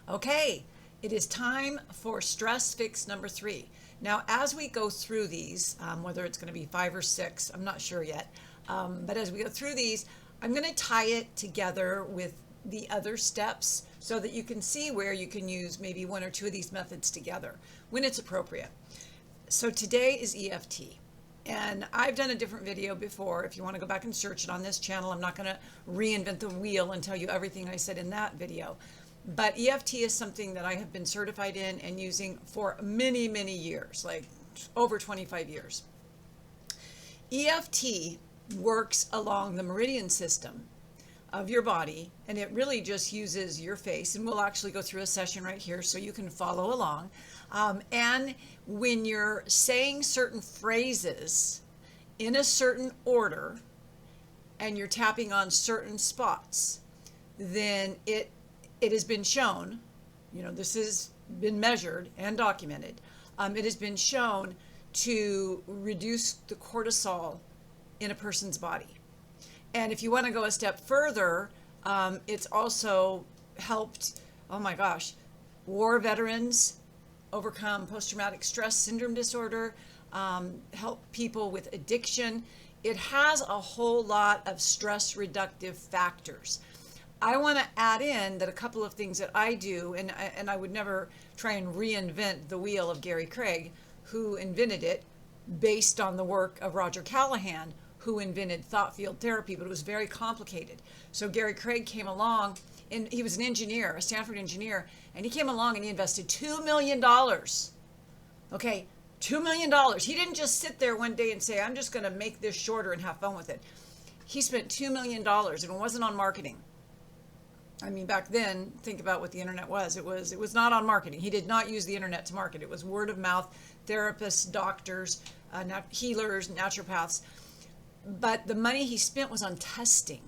Okay, it is time for stress fix number 3. Now, as we go through these, whether it's going to be 5 or 6, I'm not sure yet, but as we go through these, I'm going to tie it together with the other steps so that you can see where you can use maybe 1 or 2 of these methods together when it's appropriate. So today is EFT. And I've done a different video before. If you want to go back and search it on this channel, I'm not going to reinvent the wheel and tell you everything I said in that video. But EFT is something that I have been certified in and using for many, many years, like over 25 years. EFT works along the meridian system of your body, and it really just uses your face. And we'll actually go through a session right here so you can follow along. And when you're saying certain phrases in a certain order and you're tapping on certain spots, then it has been shown, this has been measured and documented. It has been shown to reduce the cortisol in a person's body. And if you want to go a step further, it's also helped, oh my gosh, war veterans overcome post-traumatic stress syndrome disorder, help people with addiction. It has a whole lot of stress reductive factors. I want to add in that a couple of things that I do, and I would never try and reinvent the wheel of 𝒂𝒑, who invented it based on the work of Roger Callahan, who invented thought field therapy, but it was very complicated. So 𝒂𝒑 came along, and he was an engineer, a Stanford engineer, and he came along and he invested $2 million. Okay, $2 million. He didn't just sit there one day and say, I'm just going to make this shorter and have fun with it. He spent $2 million, and it wasn't on marketing. I mean, back then, think about what the internet was. It was not on marketing. He did not use the internet to market. It was word of mouth, therapists, doctors, healers, naturopaths. But the money he spent was on testing.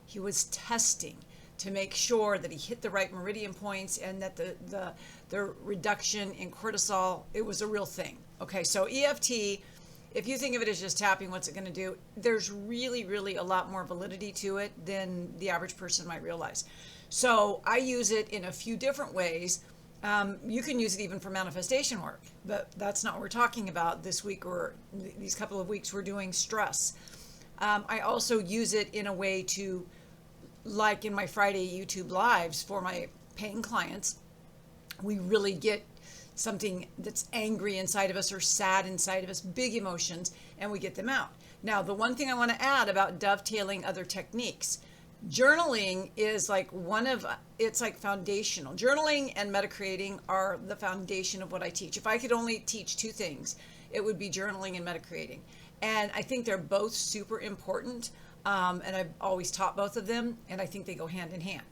He was testing to make sure that he hit the right meridian points and that the reduction in cortisol, it was a real thing. Okay, so EFT, if you think of it as just tapping, what's it going to do? There's really, really a lot more validity to it than the average person might realize. So I use it in a few different ways. You can use it even for manifestation work, but that's not what we're talking about this week or these couple of weeks. We're doing stress. I also use it in a way to, like in my Friday YouTube lives for my paying clients, we really get something that's angry inside of us or sad inside of us, big emotions, and we get them out. Now, the one thing I want to add about dovetailing other techniques, journaling is like it's like foundational. Journaling and metacreating are the foundation of what I teach. If I could only teach 2 things, it would be journaling and metacreating. And I think they're both super important. And I've always taught both of them, and I think they go hand in hand.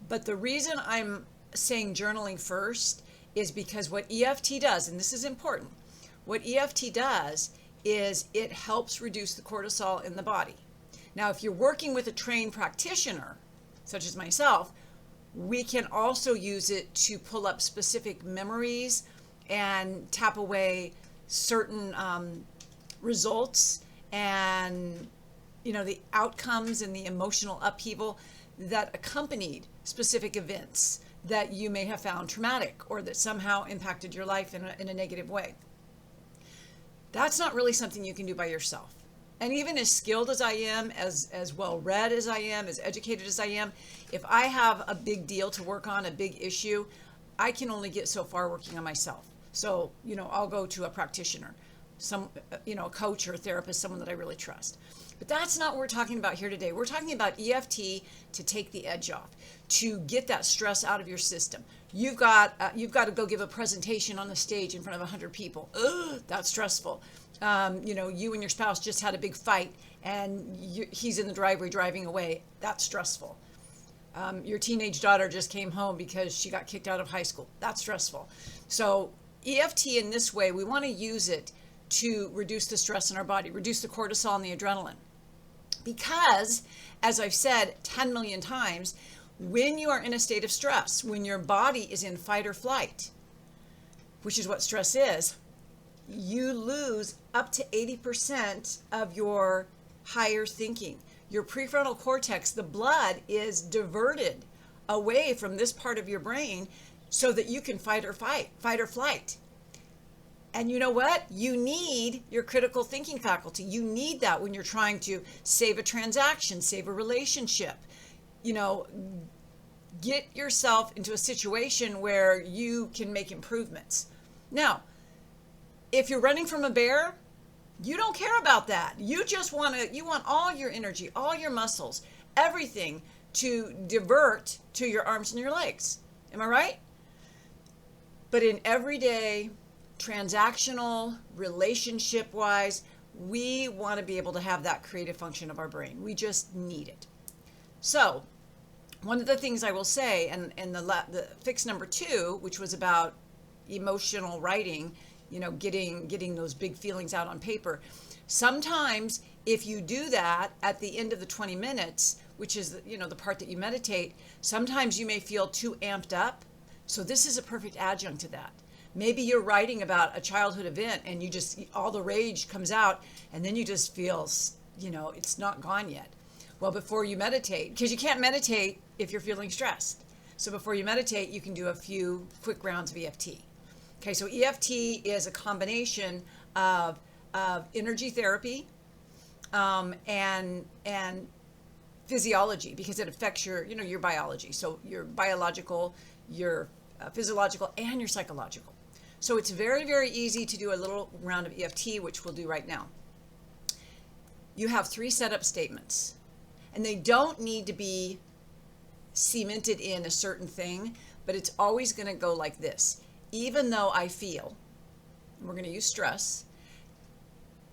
But the reason I'm saying journaling first is because what EFT does, and this is important, what EFT does is it helps reduce the cortisol in the body. Now, if you're working with a trained practitioner, such as myself, we can also use it to pull up specific memories and tap away certain results and the outcomes and the emotional upheaval that accompanied specific events that you may have found traumatic or that somehow impacted your life in a negative way. That's not really something you can do by yourself. And even as skilled as I am, as well-read as I am, as educated as I am, if I have a big deal to work on, a big issue, I can only get so far working on myself. So, I'll go to a practitioner, a coach or a therapist, someone that I really trust. But that's not what we're talking about here today. We're talking about EFT to take the edge off, to get that stress out of your system. You've got to go give a presentation on the stage in front of 100 people. Ugh, that's stressful. You and your spouse just had a big fight, and he's in the driveway driving away. That's stressful. Your teenage daughter just came home because she got kicked out of high school. That's stressful. So EFT in this way, we want to use it to reduce the stress in our body, reduce the cortisol and the adrenaline. Because, as I've said 10 million times, when you are in a state of stress, when your body is in fight or flight, which is what stress is, you lose up to 80% of your higher thinking. Your prefrontal cortex, the blood is diverted away from this part of your brain so that you can fight or flight. And you know what? You need your critical thinking faculty. You need that when you're trying to save a transaction, save a relationship, get yourself into a situation where you can make improvements. Now, if you're running from a bear, you don't care about that. You just want all your energy, all your muscles, everything to divert to your arms and your legs. Am I right? But in everyday, transactional, relationship-wise, we want to be able to have that creative function of our brain. We just need it. So one of the things I will say, and the fix number 2, which was about emotional writing, getting those big feelings out on paper. Sometimes if you do that at the end of the 20 minutes, which is, the part that you meditate, sometimes you may feel too amped up. So this is a perfect adjunct to that. Maybe you're writing about a childhood event and all the rage comes out, and then you just feel, it's not gone yet. Well, before you meditate, because you can't meditate if you're feeling stressed. So before you meditate, you can do a few quick rounds of EFT. Okay, so EFT is a combination of energy therapy and physiology, because it affects your biology. So your biological, your physiological, and your psychological. So it's very, very easy to do a little round of EFT, which we'll do right now. You have 3 setup statements, and they don't need to be cemented in a certain thing, but it's always going to go like this. Even though I feel, we're going to use stress,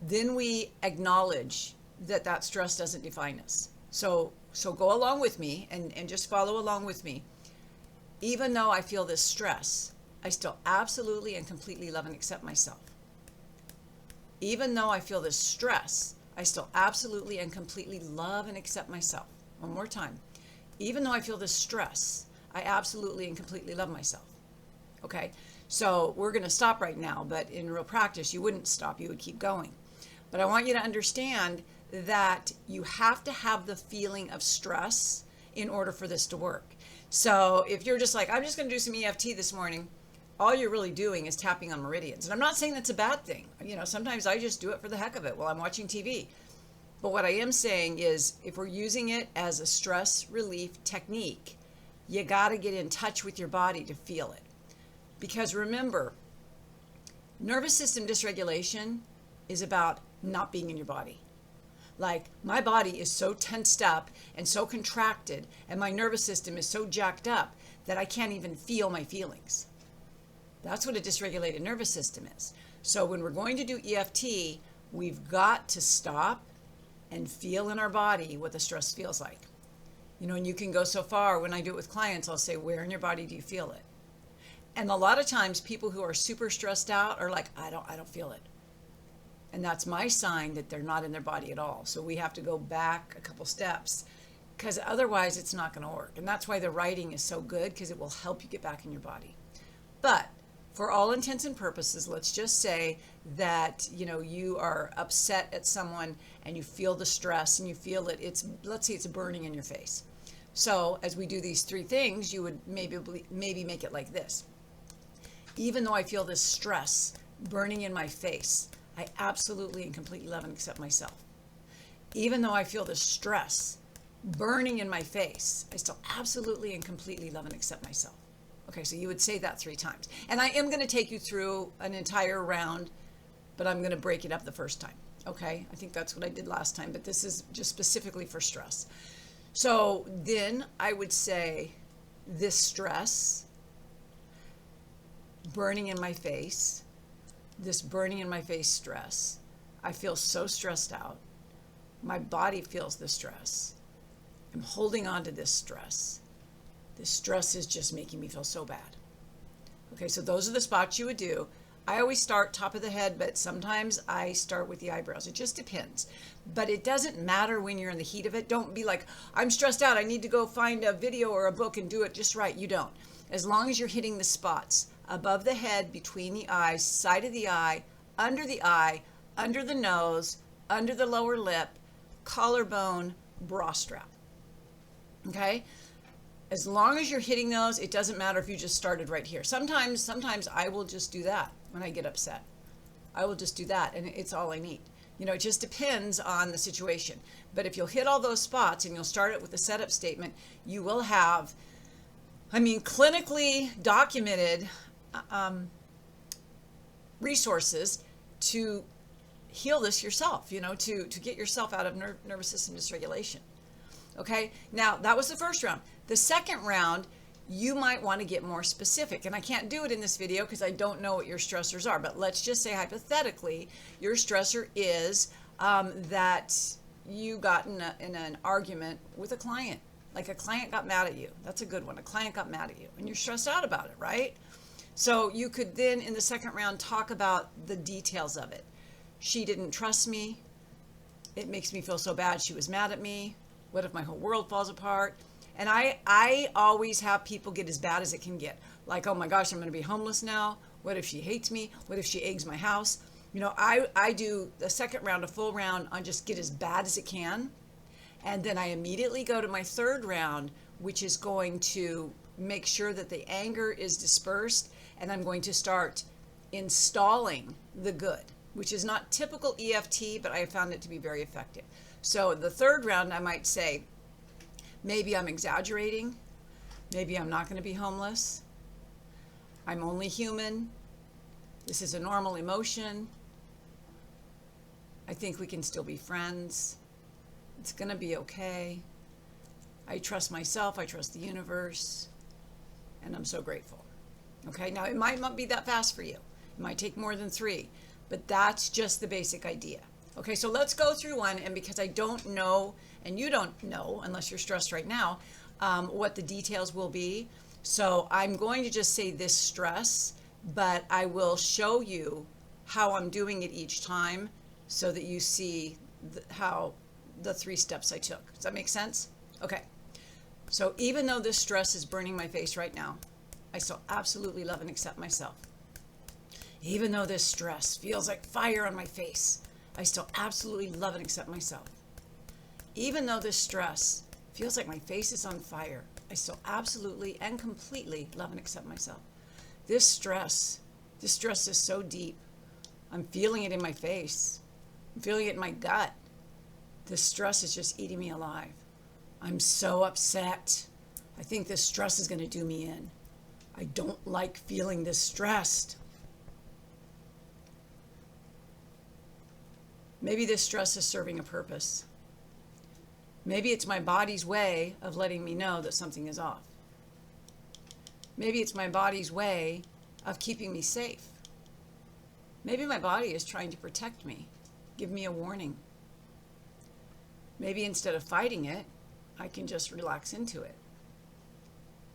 then we acknowledge that stress doesn't define us. So go along with me and just follow along with me. Even though I feel this stress, I still absolutely and completely love and accept myself. Even though I feel this stress, I still absolutely and completely love and accept myself. One more time. Even though I feel this stress, I absolutely and completely love myself. Okay, so we're going to stop right now, but in real practice, you wouldn't stop, you would keep going. But I want you to understand that you have to have the feeling of stress in order for this to work. So if you're just like, I'm just going to do some EFT this morning, all you're really doing is tapping on meridians. And I'm not saying that's a bad thing. Sometimes I just do it for the heck of it while I'm watching TV. But what I am saying is, if we're using it as a stress relief technique, you got to get in touch with your body to feel it. Because remember, nervous system dysregulation is about not being in your body. Like, my body is so tensed up and so contracted, and my nervous system is so jacked up that I can't even feel my feelings. That's what a dysregulated nervous system is. So when we're going to do EFT, we've got to stop and feel in our body what the stress feels like. And you can go so far. When I do it with clients, I'll say, where in your body do you feel it? And a lot of times people who are super stressed out are like, I don't feel it. And that's my sign that they're not in their body at all. So we have to go back a couple steps, because otherwise it's not going to work. And that's why the writing is so good, because it will help you get back in your body. But for all intents and purposes, let's just say that, you are upset at someone and you feel the stress and you feel it. Let's say it's burning in your face. So as we do these 3 things, you would maybe make it like this. Even though I feel this stress burning in my face, I absolutely and completely love and accept myself. Even though I feel this stress burning in my face, I still absolutely and completely love and accept myself. Okay, so you would say that 3 times. And I am going to take you through an entire round, but I'm going to break it up the first time. Okay, I think that's what I did last time, but this is just specifically for stress. So then I would say, this stress burning in my face, this burning in my face stress, I feel so stressed out. My body feels the stress. I'm holding on to this stress. This stress is just making me feel so bad. Okay, so those are the spots you would do. I always start top of the head, but sometimes I start with the eyebrows. It just depends. But it doesn't matter when you're in the heat of it. Don't be like, I'm stressed out, I need to go find a video or a book and do it just right. You don't. As long as you're hitting the spots above the head, between the eyes, side of the eye, under the nose, under the lower lip, collarbone, bra strap. Okay? As long as you're hitting those, it doesn't matter if you just started right here. Sometimes I will just do that when I get upset. I will just do that, and it's all I need. You know, it just depends on the situation. But if you'll hit all those spots and you'll start it with the setup statement, you will have, I mean, clinically documented resources to heal this yourself, you know, to get yourself out of nervous system dysregulation. Okay, now that was the first round. The second round, you might want to get more specific, and I can't do it in this video because I don't know what your stressors are, but let's just say hypothetically your stressor is that you got in an argument with a client. Like a client got mad at you. That's a good one. A client got mad at you and you're stressed out about it, right? So you could then in the second round talk about the details of it. She didn't trust me. It makes me feel so bad. She was mad at me. What if my whole world falls apart? And I always have people get as bad as it can get. Like, oh my gosh, I'm going to be homeless now. What if she hates me? What if she eggs my house? You know, I do the second round, a full round on just get as bad as it can. And then I immediately go to my third round, which is going to make sure that the anger is dispersed. And I'm going to start installing the good, which is not typical EFT, but I have found it to be very effective. So the third round, I might say, maybe I'm exaggerating. Maybe I'm not going to be homeless. I'm only human. This is a normal emotion. I think we can still be friends. It's going to be okay. I trust myself. I trust the universe. And I'm so grateful. Okay, now it might not be that fast for you. It might take more than 3, but that's just the basic idea. Okay, so let's go through one, and because I don't know, and you don't know, unless you're stressed right now, what the details will be. So I'm going to just say this stress, but I will show you how I'm doing it each time so that you see how the 3 steps I took. Does that make sense? Okay, so even though this stress is burning my face right now, I still absolutely love and accept myself. Even though this stress feels like fire on my face, I still absolutely love and accept myself. Even though this stress feels like my face is on fire, I still absolutely and completely love and accept myself. This stress is so deep. I'm feeling it in my face. I'm feeling it in my gut. This stress is just eating me alive. I'm so upset. I think this stress is going to do me in. I don't like feeling this stressed. Maybe this stress is serving a purpose. Maybe it's my body's way of letting me know that something is off. Maybe it's my body's way of keeping me safe. Maybe my body is trying to protect me, give me a warning. Maybe instead of fighting it, I can just relax into it.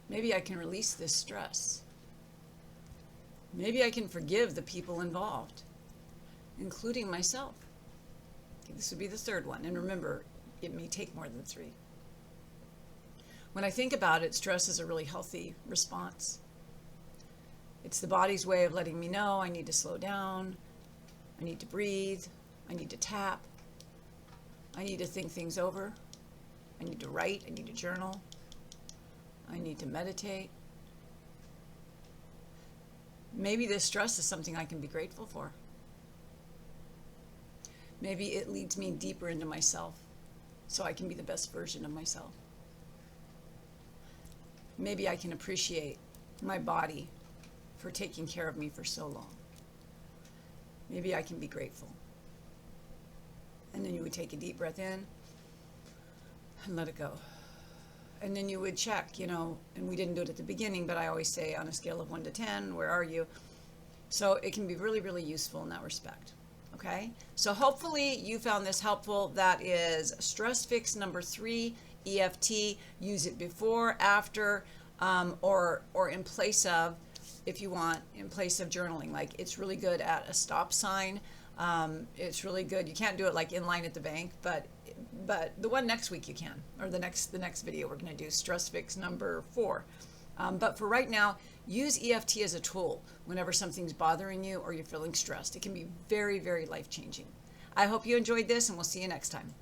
Maybe I can release this stress. Maybe I can forgive the people involved, including myself. Okay, this would be the third one. And remember, it may take more than 3. When I think about it, stress is a really healthy response. It's the body's way of letting me know I need to slow down, I need to breathe, I need to tap, I need to think things over, I need to write, I need to journal, I need to meditate. Maybe this stress is something I can be grateful for. Maybe it leads me deeper into myself so I can be the best version of myself. Maybe I can appreciate my body for taking care of me for so long. Maybe I can be grateful. And then you would take a deep breath in and let it go. And then you would check, you know, and we didn't do it at the beginning, but I always say on a scale of 1 to 10, where are you? So it can be really, really useful in that respect. Okay, so hopefully you found this helpful. That is stress fix number 3, EFT. Use it before, after, or in place of, if you want, in place of journaling. Like, it's really good at a stop sign. It's really good. You can't do it like in line at the bank, but the one next week you can, or the next video we're going to do stress fix number 4. But for right now, use EFT as a tool whenever something's bothering you or you're feeling stressed. It can be very, very life-changing. I hope you enjoyed this, and we'll see you next time.